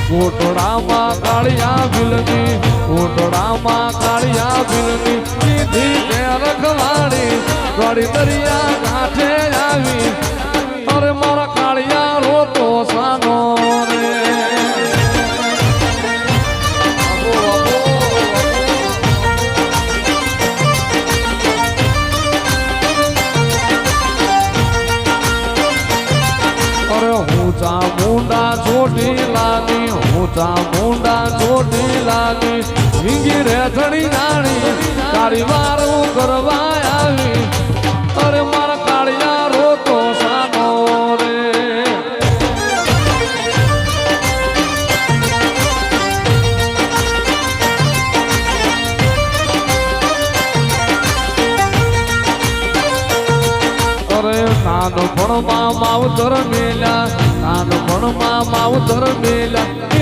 કોટડામાં કાળિયા બિલની કોટડામાં કાળિયા બિલની સીધી તે રખવાડી ગળી દરિયા કાંઠે આવી અરે મારા કાળિયા રોતો સાનો રે ઊંચા મુંડા ચોટી લાગી ઊંચા મુંડા ચોટી લાગી વીંગી રે ધણી જાણી તારી વાર હું કરવા આવી અરે મારા કાળિયા રોતો સાનો રે નાનપણમાં માવતર મેલ્યા નાનપણમાં માવતર મેલ્યા